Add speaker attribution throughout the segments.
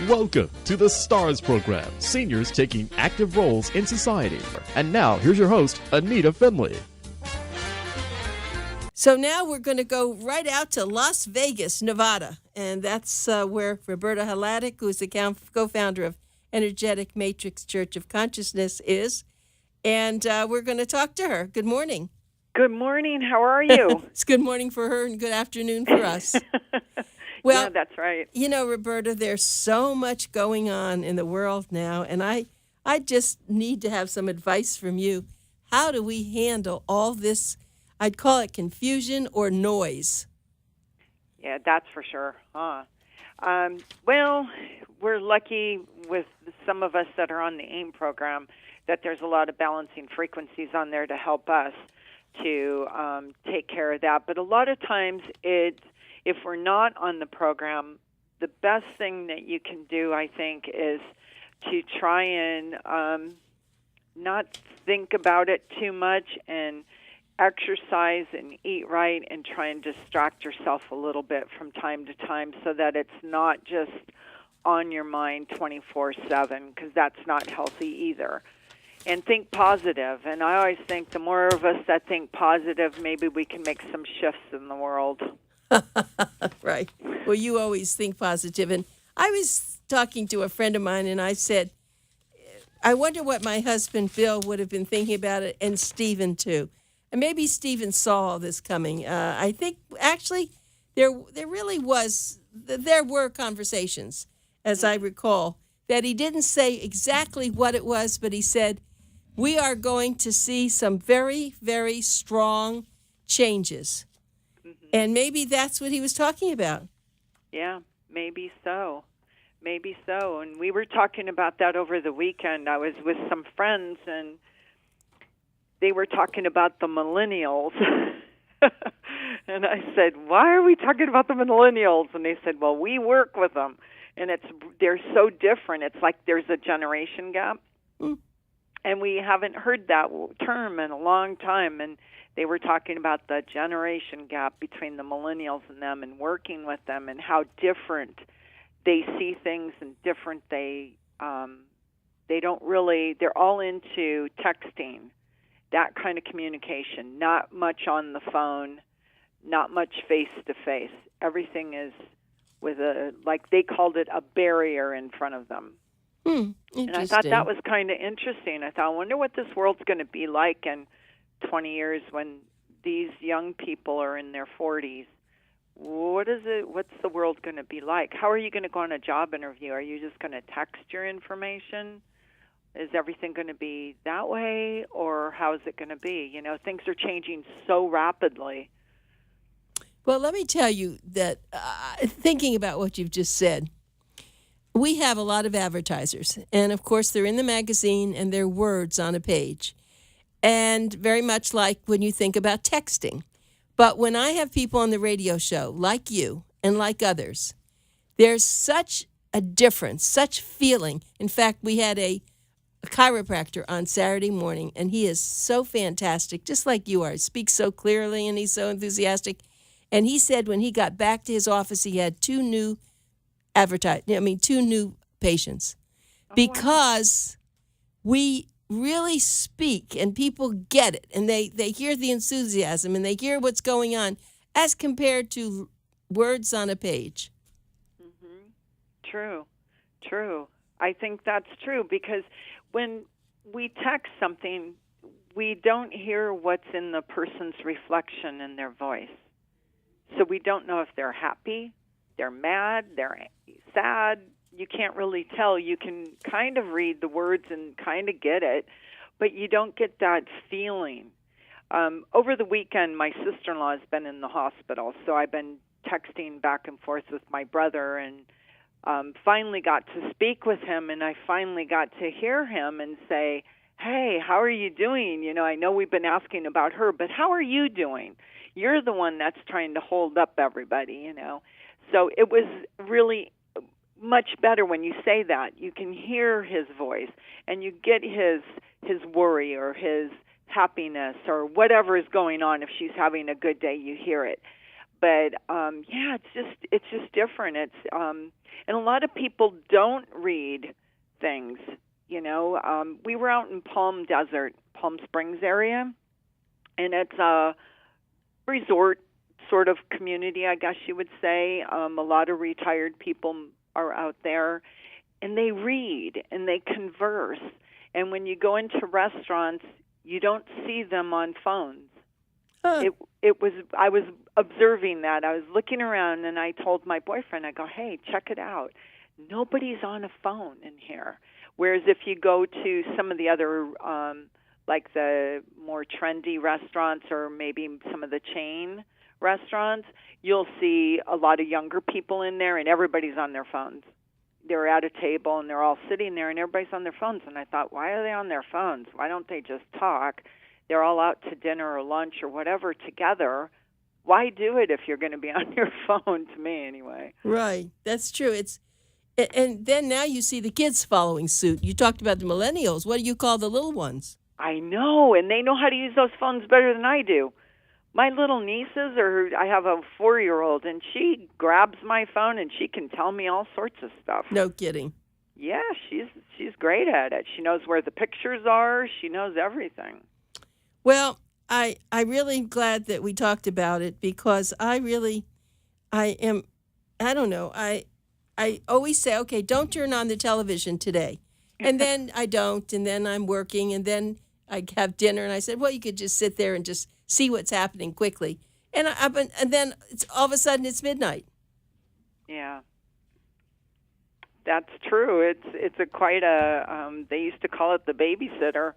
Speaker 1: Welcome to the STARS program, seniors taking active roles in society. And now, here's your host, ANITA FINLEY.
Speaker 2: So now we're going to go right out to Las Vegas, Nevada. And that's where Roberta Hladek, who is the co-founder of Energetic Matrix Church of Consciousness, is. And we're going to talk to her. Good morning.
Speaker 3: Good morning. How are you?
Speaker 2: It's good morning for her and good afternoon for us. Well,
Speaker 3: yeah, that's right.
Speaker 2: You know, Roberta, there's so much going on in the world now, and I just need to have some advice from you. How do we handle all this, I'd call it confusion or noise?
Speaker 3: Yeah, that's for sure. Well, we're lucky with some of us that are on the AIM program that there's a lot of balancing frequencies on there to help us to take care of that. But a lot of times if we're not on the program, the best thing that you can do, I think, is to try and not think about it too much and exercise and eat right and try and distract yourself a little bit from time to time so that it's not just on your mind 24/7, because that's not healthy either. And think positive. And I always think the more of us that think positive, maybe we can make some shifts in the world.
Speaker 2: Right. Well, you always think positive. And I was talking to a friend of mine, and I said, I wonder what my husband, Bill, would have been thinking about it, and Stephen, too. And maybe Stephen saw all this coming. I think, actually, there were conversations, as I recall, that he didn't say exactly what it was, but he said, we are going to see some very, very strong changes. And maybe that's what he was talking about.
Speaker 3: Yeah, maybe so. Maybe so. And we were talking about that over the weekend. I was with some friends, and they were talking about the millennials. And I said, why are we talking about the millennials? And they said, well, we work with them. And they're so different. It's like there's a generation gap. Mm. And we haven't heard that term in a long time. And they were talking about the generation gap between the millennials and them and working with them and how different they see things and different they don't really, they're all into texting, that kind of communication, not much on the phone, not much face-to-face. Everything is with like they called it, a barrier in front of them. And I thought that was kind of interesting. I thought, I wonder what this world's going to be like in 20 years when these young people are in their 40s. What's the world going to be like? How are you going to go on a job interview? Are you just going to text your information? Is everything going to be that way, or how is it going to be? You know, things are changing so rapidly.
Speaker 2: Well, let me tell you that thinking about what you've just said, we have a lot of advertisers, and of course they're in the magazine and they're words on a page. And very much like when you think about texting. But when I have people on the radio show, like you and like others, there's such a difference, such feeling. In fact, we had a chiropractor on Saturday morning, and he is so fantastic, just like you are. He speaks so clearly, and he's so enthusiastic. And he said when he got back to his office, he had two new patients. Because we really speak and people get it and they hear the enthusiasm and they hear what's going on as compared to words on a page.
Speaker 3: Mm-hmm. True. I think that's true because when we text something, we don't hear what's in the person's reflection in their voice. So we don't know if they're happy, they're mad, they're sad. You can't really tell. You can kind of read the words and kind of get it, but you don't get that feeling. Over the weekend, my sister-in-law has been in the hospital, so I've been texting back and forth with my brother and finally got to speak with him, and I finally got to hear him and say, hey, how are you doing? You know, I know we've been asking about her, but how are you doing? You're the one that's trying to hold up everybody, you know. So it was really much better when you say that. You can hear his voice and you get his worry or his happiness or whatever is going on. If she's having a good day, you hear it. But it's just different. And a lot of people don't read things. We were out in Palm Springs area, and it's a resort sort of community, I guess you would say. A lot of retired people are out there, and they read and they converse. And when you go into restaurants, you don't see them on phones. Huh. I was observing that. I was looking around, and I told my boyfriend, I go, hey, check it out. Nobody's on a phone in here. Whereas if you go to some of the other, like the more trendy restaurants or maybe some of the chain restaurants, you'll see a lot of younger people in there, and everybody's on their phones. They're at a table, and they're all sitting there, and everybody's on their phones. And I thought, why are they on their phones? Why don't they just talk? They're all out to dinner or lunch or whatever together. Why do it if you're going to be on your phone, to me anyway?
Speaker 2: Right. That's true. And then now you see the kids following suit. You talked about the millennials. What do you call the little ones?
Speaker 3: I know, and they know how to use those phones better than I do. My little nieces, I have a 4-year-old, and she grabs my phone and she can tell me all sorts of stuff.
Speaker 2: No kidding.
Speaker 3: Yeah, she's great at it. She knows where the pictures are. She knows everything.
Speaker 2: Well, I'm really glad that we talked about it, because I always say, okay, don't turn on the television today. And then I don't, and then I'm working, and then I have dinner, and I said, well, you could just sit there and just see what's happening quickly. And then all of a sudden it's midnight.
Speaker 3: Yeah. That's true. It's quite a, they used to call it the babysitter.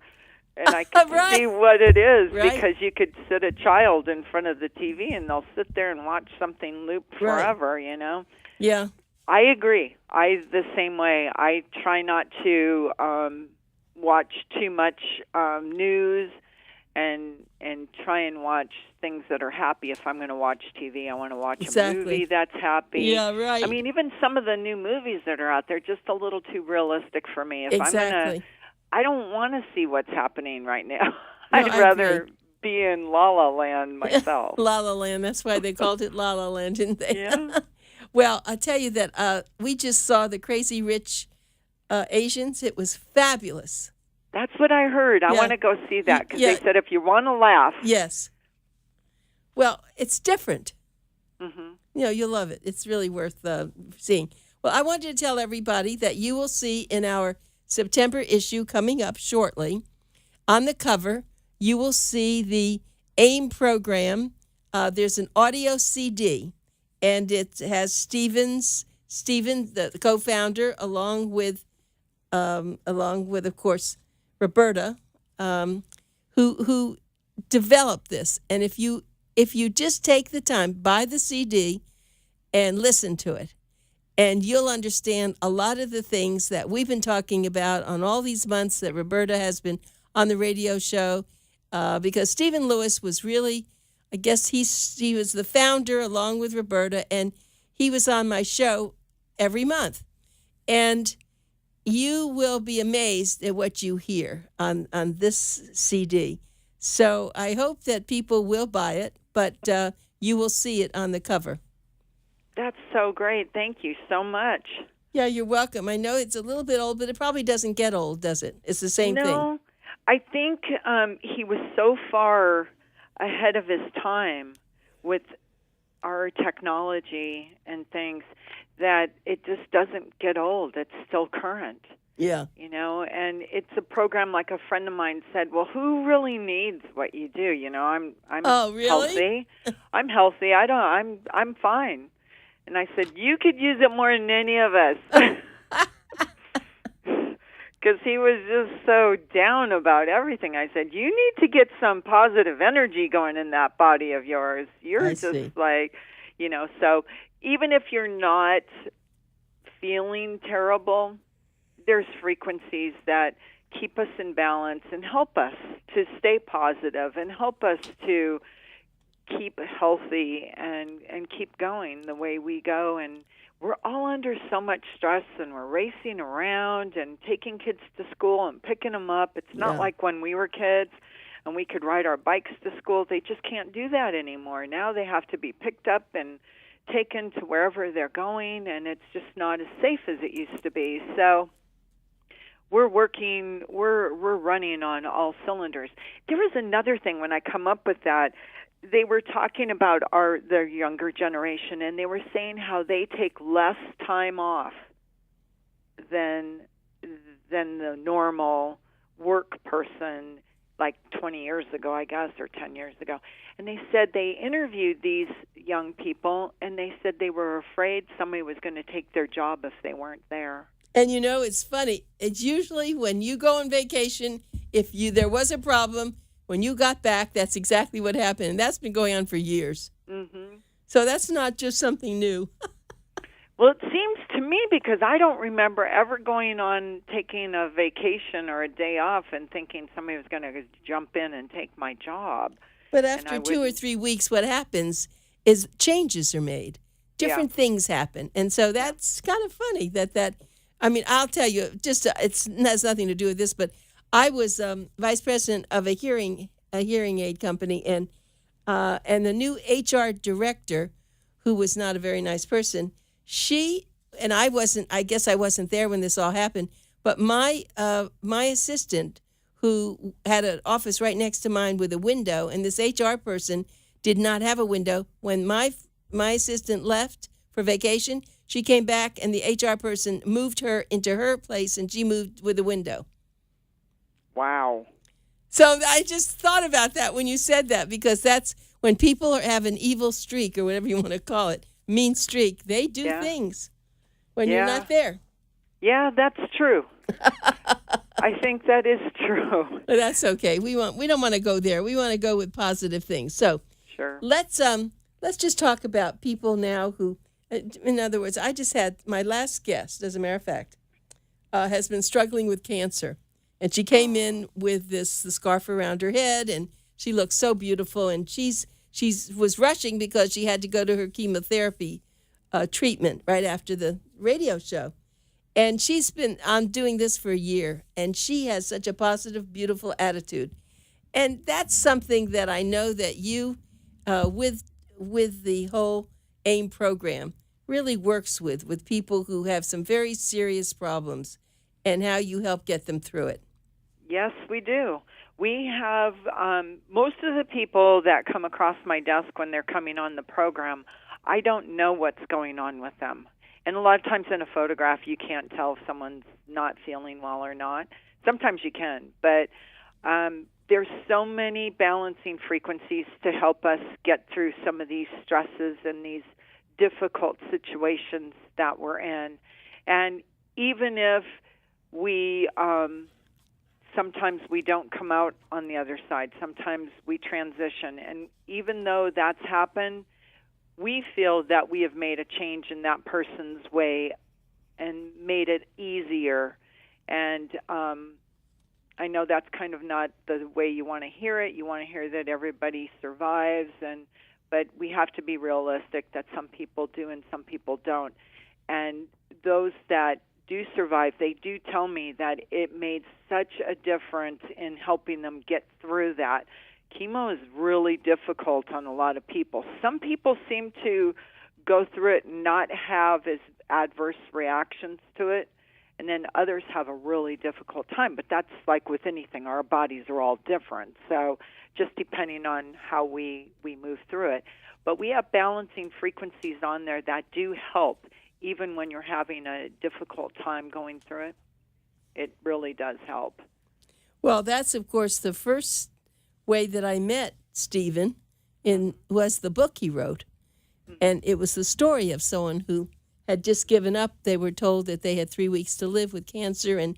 Speaker 3: And I can
Speaker 2: right.
Speaker 3: see what it is,
Speaker 2: right.
Speaker 3: Because you could sit a child in front of the TV and they'll sit there and watch something loop forever,
Speaker 2: right. Yeah.
Speaker 3: I agree. The same way. I try not to watch too much news and try and watch things that are happy. If I'm going to watch TV, I want to watch a movie that's happy.
Speaker 2: Yeah, right.
Speaker 3: I mean, even some of the new movies that are out there, just a little too realistic for me. If I don't want to see what's happening right now. I'd rather be in La La Land myself.
Speaker 2: La La Land. That's why they called it La La Land, didn't they?
Speaker 3: Yeah.
Speaker 2: Well, I'll tell you that we just saw the Crazy Rich Asians. It was fabulous.
Speaker 3: That's what I heard. I want to go see that, because they said if you want to laugh.
Speaker 2: Yes. Well, it's different.
Speaker 3: Mm-hmm.
Speaker 2: You'll love it. It's really worth seeing. Well, I wanted to tell everybody that you will see in our September issue coming up shortly, on the cover, you will see the AIM program. There's an audio CD, and it has Stephen, the co-founder, along with, of course, Roberta, who developed this. And if you just take the time, buy the CD and listen to it, and you'll understand a lot of the things that we've been talking about on all these months that Roberta has been on the radio show, because Stephen Lewis was really, I guess he was the founder along with Roberta, and he was on my show every month. And you will be amazed at what you hear on this CD. So I hope that people will buy it, but you will see it on the cover.
Speaker 3: That's so great. Thank you so much.
Speaker 2: Yeah, you're welcome. I know it's a little bit old, but it probably doesn't get old, does it? It's the same thing.
Speaker 3: No, I think he was so far ahead of his time with our technology and things that it just doesn't get old. It's still current.
Speaker 2: Yeah.
Speaker 3: And it's a program, like a friend of mine said, well, who really needs what you do? I'm
Speaker 2: oh, really?
Speaker 3: healthy. I'm healthy. I'm fine. And I said, you could use it more than any of us. Because he was just so down about everything. I said, you need to get some positive energy going in that body of yours. You're just like, so even if you're not feeling terrible, there's frequencies that keep us in balance and help us to stay positive and help us to keep healthy and keep going the way we go. And we're all under so much stress, and we're racing around and taking kids to school and picking them up. It's not like when we were kids. and we could ride our bikes to school. They just can't do that anymore. Now they have to be picked up and taken to wherever they're going, and it's just not as safe as it used to be. So we're running on all cylinders. There was another thing when I come up with that. They were talking about the younger generation, and they were saying how they take less time off than the normal work person, like 20 years ago, I guess, or 10 years ago. And they said they interviewed these young people, and they said they were afraid somebody was going to take their job if they weren't there.
Speaker 2: And it's funny. It's usually when you go on vacation, there was a problem, when you got back, that's exactly what happened. And that's been going on for years.
Speaker 3: Mm-hmm.
Speaker 2: So that's not just something new.
Speaker 3: Well, it seems to me, because I don't remember ever taking a vacation or a day off and thinking somebody was going to jump in and take my job.
Speaker 2: But after 2 or 3 weeks, what happens is changes are made. Different things happen. And so that's kind of funny that I'll tell you, it has nothing to do with this, but I was vice president of a hearing aid company, and the new HR director, who was not a very nice person, I guess I wasn't there when this all happened, but my assistant, who had an office right next to mine with a window, and this HR person did not have a window. When my assistant left for vacation, she came back, and the HR person moved her into her place, and she moved with a window.
Speaker 3: Wow.
Speaker 2: So I just thought about that when you said that, because that's when people have an evil streak, or whatever you want to call it, mean streak, they do things when you're not there.
Speaker 3: Yeah, that's true. I think that is true.
Speaker 2: But that's okay. We don't want to go there. We want to go with positive things. So
Speaker 3: sure.
Speaker 2: Let's just talk about people now who, in other words, I just had my last guest, as a matter of fact, has been struggling with cancer. And she came in with the scarf around her head, and she looked so beautiful. And she was rushing because she had to go to her chemotherapy treatment right after the radio show. And she's been doing this for a year, and she has such a positive, beautiful attitude. And that's something that I know that you, with the whole AIM program, really works with people who have some very serious problems, and how you help get them through it.
Speaker 3: Yes, we do. We have most of the people that come across my desk when they're coming on the program, I don't know what's going on with them. And a lot of times in a photograph, you can't tell if someone's not feeling well or not. Sometimes you can, but there's so many balancing frequencies to help us get through some of these stresses and these difficult situations that we're in. And even if we sometimes we don't come out on the other side. Sometimes we transition. And even though that's happened, we feel that we have made a change in that person's way and made it easier. And I know that's kind of not the way you want to hear it. You want to hear that everybody survives, but we have to be realistic that some people do and some people don't. And those that do survive, they do tell me that it made such a difference in helping them get through that. Chemo is really difficult on a lot of people. Some people seem to go through it and not have as adverse reactions to it, and then others have a really difficult time. But that's like with anything. Our bodies are all different, so just depending on how we move through it. But we have balancing frequencies on there that do help. Even when you're having a difficult time going through it, it really does help.
Speaker 2: Well, that's, of course, the first way that I met Stephen was the book he wrote. Mm-hmm. And it was the story of someone who had just given up. They were told that they had 3 weeks to live with cancer, and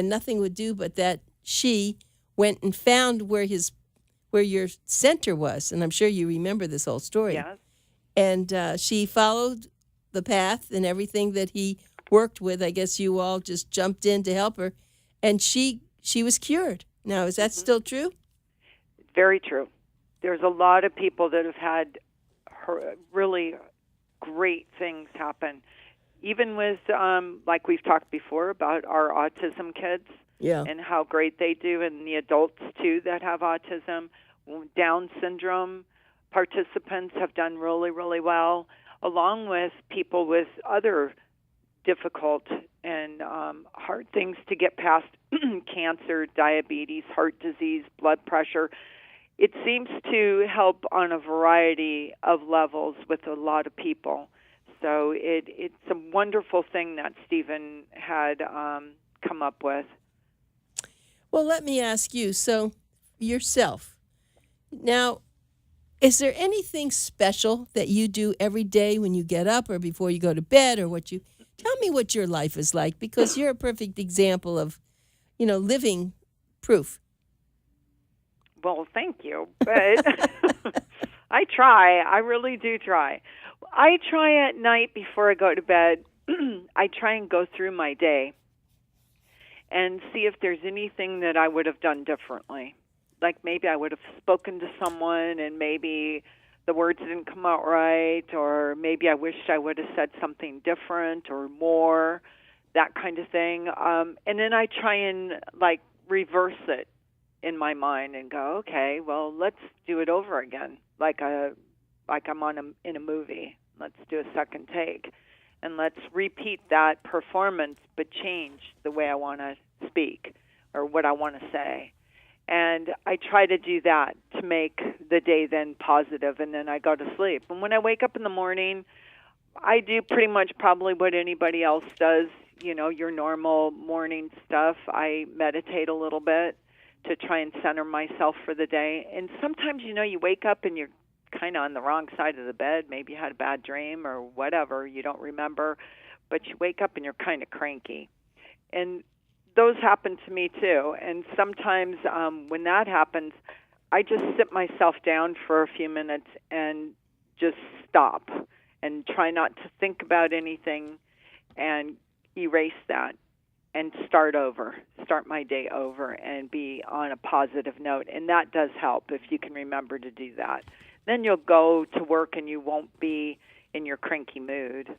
Speaker 2: nothing would do, but that she went and found where your center was. And I'm sure you remember this whole story.
Speaker 3: Yes.
Speaker 2: And she followed the path and everything that he worked with. I guess you all just jumped in to help her, and she was cured. Now, is that still true?
Speaker 3: Very true. There's a lot of people that have had really great things happen. Even with, like we've talked before about our autism kids,
Speaker 2: Yeah.
Speaker 3: and how great they do, and the adults too that have autism. Down syndrome participants have done really, really well, along with people with other difficult and hard things to get past: cancer, diabetes, heart disease, blood pressure. It seems to help on a variety of levels with a lot of people. So it's a wonderful thing that Stephen had come up with.
Speaker 2: Well, let me ask you, so yourself, now, is there anything special that you do every day when you get up or before you go to bed, or tell me what your life is like, because you're a perfect example of, living proof.
Speaker 3: Well, thank you, but I try. I really do try. I try at night before I go to bed. I try and go through my day and see if there's anything that I would have done differently. Like maybe I would have spoken to someone and maybe the words didn't come out right, or maybe I wished I would have said something different or more, that kind of thing. And then I try and reverse it in my mind and go, okay, well, let's do it over again, like I'm in a movie. Let's do a second take, and let's repeat that performance, but change the way I want to speak or what I want to say. And I try to do that to make the day then positive, and then I go to sleep. And when I wake up in the morning, I do pretty much probably what anybody else does, your normal morning stuff. I meditate a little bit to try and center myself for the day. And sometimes, you wake up and you're kind of on the wrong side of the bed. Maybe you had a bad dream or whatever. You don't remember. But you wake up and you're kind of cranky. And those happen to me too. And sometimes when that happens, I just sit myself down for a few minutes and just stop and try not to think about anything and erase that and start my day over and be on a positive note. And that does help if you can remember to do that. Then you'll go to work and you won't be in your cranky mood.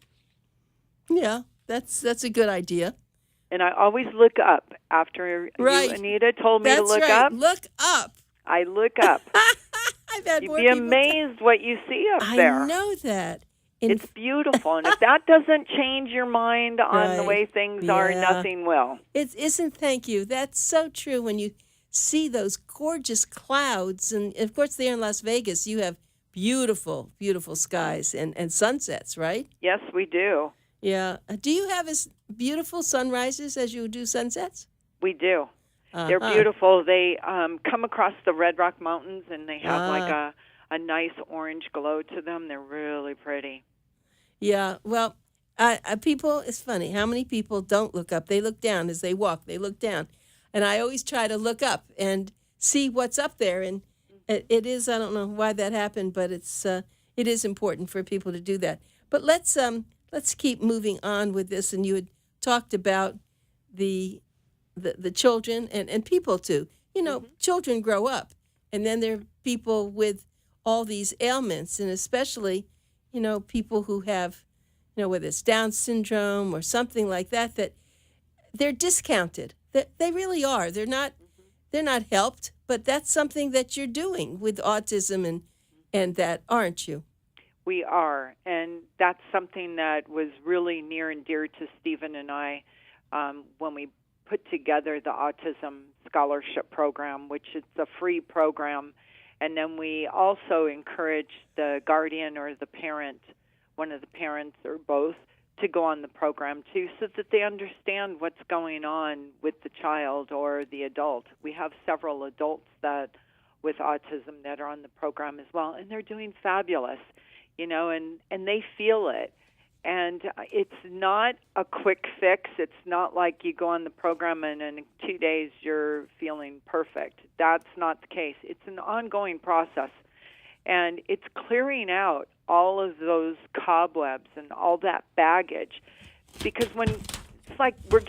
Speaker 2: Yeah, that's a good idea.
Speaker 3: And I always look up after you, Anita, told me to look up.
Speaker 2: Look up.
Speaker 3: I look up.
Speaker 2: I've had
Speaker 3: You'd be amazed what you see up there.
Speaker 2: I know that.
Speaker 3: It's beautiful. And if that doesn't change your mind on the way things are, nothing will.
Speaker 2: Thank you. That's so true. When you see those gorgeous clouds, and of course there in Las Vegas, you have beautiful, beautiful skies and sunsets, right?
Speaker 3: Yes, we do.
Speaker 2: Yeah. Do you have as beautiful sunrises as you do sunsets?
Speaker 3: We do. They're beautiful. They come across the Red Rock Mountains, and they have a nice orange glow to them. They're really pretty.
Speaker 2: Yeah. Well, people, it's funny. How many people don't look up? They look down as they walk. They look down. And I always try to look up and see what's up there. And it is, I don't know why that happened, but it is important for people to do that. But let's keep moving on with this. And you had talked about the children and people too. Children grow up, and then there are people with all these ailments, and especially, people who have, whether it's Down syndrome or something like that, that they're discounted. They really are. They're not helped, but that's something that you're doing with autism and that, aren't you?
Speaker 3: We are, and that's something that was really near and dear to Stephen and I when we put together the Autism Scholarship Program, which is a free program. And then we also encourage the guardian or the parent, one of the parents or both, to go on the program too, so that they understand what's going on with the child or the adult. We have several adults with autism that are on the program as well, and they're doing fabulous, and they feel it. And it's not a quick fix. It's not like you go on the program and in 2 days you're feeling perfect. That's not the case. It's an ongoing process. And it's clearing out all of those cobwebs and all that baggage. Because it's like we're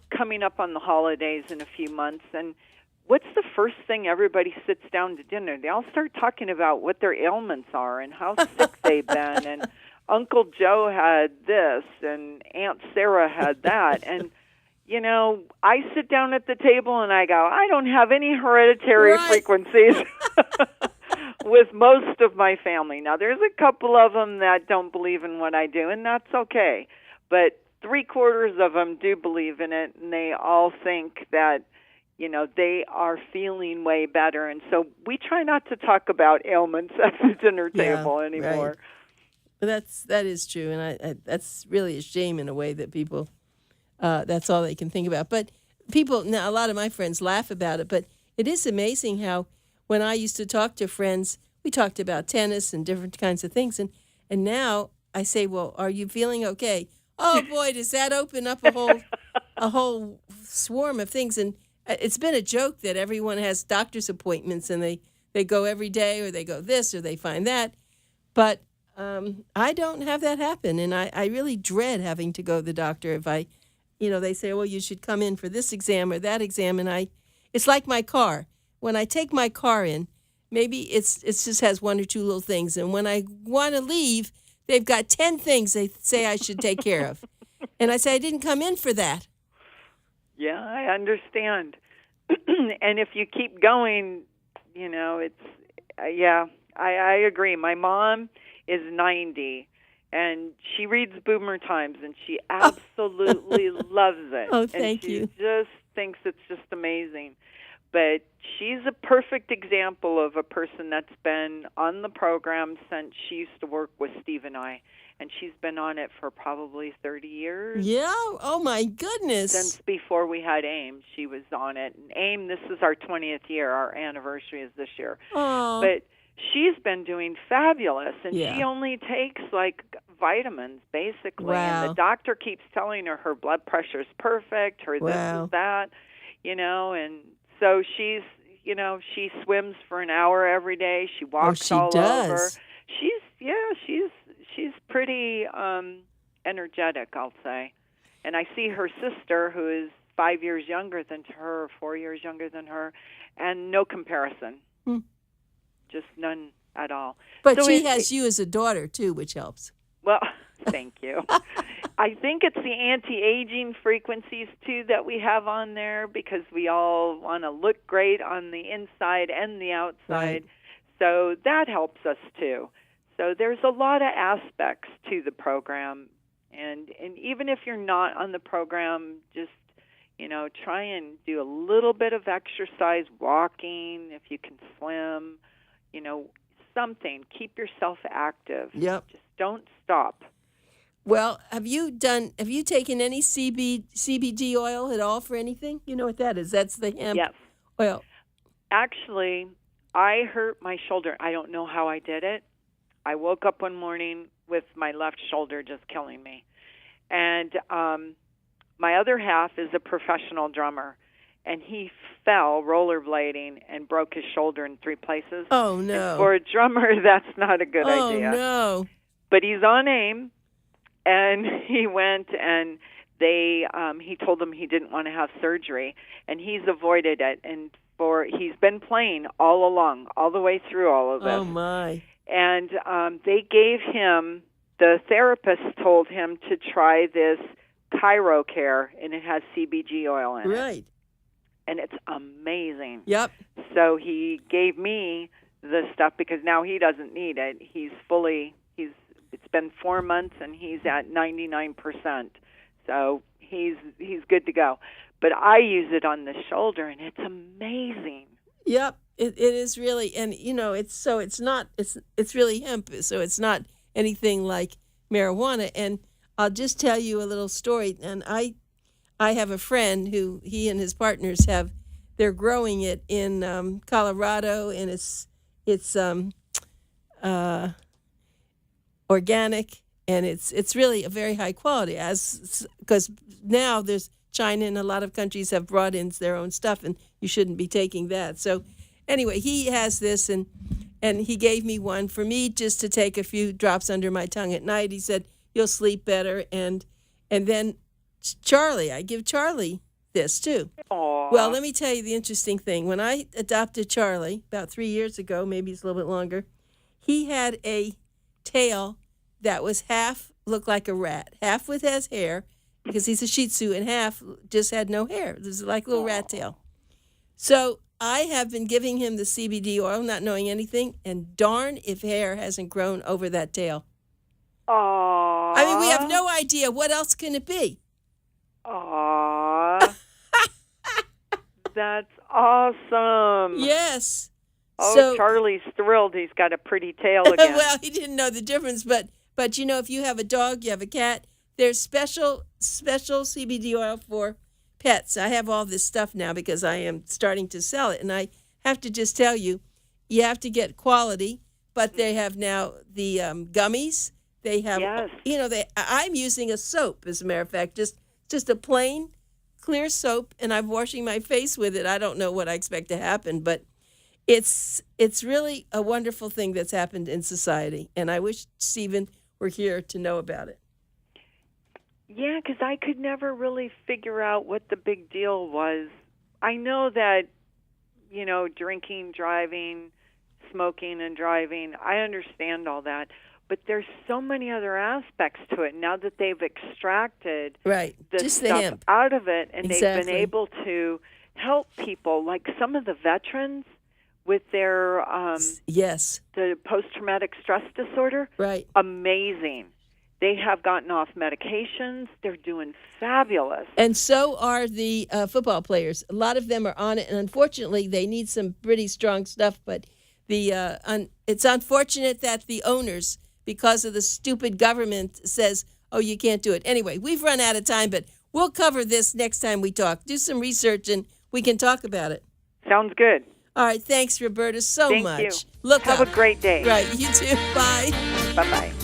Speaker 3: coming up on the holidays in a few months, and what's the first thing everybody sits down to dinner? They all start talking about what their ailments are and how sick they've been, and Uncle Joe had this, and Aunt Sarah had that. And, I sit down at the table and I go, I don't have any hereditary frequencies with most of my family. Now, there's a couple of them that don't believe in what I do, and that's okay. But 3/4 of them do believe in it, and they all think that, they are feeling way better. And so we try not to talk about ailments at the dinner table anymore.
Speaker 2: Right. That is true, and I that's really a shame in a way that people, that's all they can think about. But people, now a lot of my friends laugh about it, but it is amazing how when I used to talk to friends, we talked about tennis and different kinds of things, and now I say, well, are you feeling okay? Oh boy, does that open up a whole swarm of things. And it's been a joke that everyone has doctor's appointments and they go every day, or they go this, or they find that. But I don't have that happen, and I really dread having to go to the doctor if they say, well, you should come in for this exam or that exam, and it's like my car. When I take my car in, maybe it just has one or two little things, and when I want to leave, they've got 10 things they say I should take care of. And I say, I didn't come in for that. Yeah,
Speaker 3: I understand. And if you keep going, it's, I agree. My mom is 90, and she reads Boomer Times, and she absolutely loves it.
Speaker 2: Oh, thank you.
Speaker 3: She just thinks it's just amazing. But she's a perfect example of a person that's been on the program since she used to work with Steve and I. And she's been on it for probably 30 years.
Speaker 2: Yeah? Oh, my goodness.
Speaker 3: Since before we had AIM, she was on it. And AIM, this is our 20th year. Our anniversary is this year.
Speaker 2: Oh.
Speaker 3: But she's been doing fabulous. And she only takes, vitamins, basically.
Speaker 2: Wow.
Speaker 3: And the doctor keeps telling her blood pressure's perfect, her this is that, and so she's, she swims for an hour every day. She walks over. She's pretty energetic, I'll say. And I see her sister, who is 5 years younger than her, or 4 years younger than her, and no comparison. Just none at all.
Speaker 2: But so she has you as a daughter, too, which helps.
Speaker 3: Well, thank you. I think it's the anti-aging frequencies, too, that we have on there, because we all want to look great on the inside and the outside.
Speaker 2: Right.
Speaker 3: So that helps us, too. So there's a lot of aspects to the program. And even if you're not on the program, just, try and do a little bit of exercise, walking, if you can swim, something. Keep yourself active.
Speaker 2: Yep.
Speaker 3: Just don't stop.
Speaker 2: Well, have you taken any CBD oil at all for anything? You know what that is? That's the hemp oil.
Speaker 3: Actually, I hurt my shoulder. I don't know how I did it. I woke up one morning with my left shoulder just killing me. And my other half is a professional drummer, and he fell rollerblading and broke his shoulder in 3 places.
Speaker 2: Oh, no.
Speaker 3: And for a drummer, that's not a good idea.
Speaker 2: Oh, no.
Speaker 3: But he's on AIM, and he went and he told them he didn't want to have surgery, and he's avoided it. And he's been playing all along, all the way through all of this.
Speaker 2: Oh, my.
Speaker 3: And they gave him, the therapist told him to try this ChiroCare, and it has CBG oil in it.
Speaker 2: Right.
Speaker 3: And it's amazing.
Speaker 2: Yep.
Speaker 3: So he gave me the stuff because now he doesn't need it. It's been 4 months, and he's at 99%. So he's good to go. But I use it on the shoulder, and it's amazing.
Speaker 2: Yep. It is really, and it's really hemp, so it's not anything like marijuana. And I'll just tell you a little story. And I have a friend who he and his partners they're growing it in Colorado, and it's organic, and it's really a very high quality, because now there's China and a lot of countries have brought in their own stuff, and you shouldn't be taking that. So anyway, he has this, and he gave me one for me just to take a few drops under my tongue at night. He said, you'll sleep better. And then I give Charlie this too.
Speaker 3: Aww.
Speaker 2: Well, let me tell you the interesting thing. When I adopted Charlie about 3 years ago, maybe it's a little bit longer, he had a tail that was half looked like a rat, half with his hair, because he's a Shih Tzu, and half just had no hair. There's like a little rat tail. So I have been giving him the CBD oil, not knowing anything, and darn if hair hasn't grown over that tail.
Speaker 3: Aww.
Speaker 2: I mean, we have no idea. What else can it be?
Speaker 3: Aww. That's awesome.
Speaker 2: Yes.
Speaker 3: Oh,
Speaker 2: So,
Speaker 3: Charlie's thrilled. He's got a pretty tail again.
Speaker 2: well, he didn't know the difference, but if you have a dog, you have a cat, there's special CBD oil for pets. I have all this stuff now because I am starting to sell it, and I have to just tell you, you have to get quality, but they have now the gummies. They have, I'm using a soap, as a matter of fact, just a plain clear soap, and I'm washing my face with it. I don't know what I expect to happen, but it's really a wonderful thing that's happened in society, and I wish Stephen were here to know about it.
Speaker 3: Yeah, because I could never really figure out what the big deal was. I know that, drinking, driving, smoking, and driving, I understand all that. But there's so many other aspects to it now that they've extracted
Speaker 2: the
Speaker 3: stuff
Speaker 2: hemp
Speaker 3: out of it, and
Speaker 2: exactly.
Speaker 3: they've been able to help people, like some of the veterans with their the post-traumatic stress disorder.
Speaker 2: Right.
Speaker 3: Amazing. They have gotten off medications. They're doing fabulous.
Speaker 2: And so are the football players. A lot of them are on it, and unfortunately, they need some pretty strong stuff. But it's unfortunate that the owners, because of the stupid government, says, oh, you can't do it. Anyway, we've run out of time, but we'll cover this next time we talk. Do some research, and we can talk about it.
Speaker 3: Sounds good.
Speaker 2: All right. Thanks, Roberta, so
Speaker 3: Thank
Speaker 2: much.
Speaker 3: you.
Speaker 2: Look
Speaker 3: Have
Speaker 2: up.
Speaker 3: a great day.
Speaker 2: Right. You too. Bye.
Speaker 3: Bye-bye.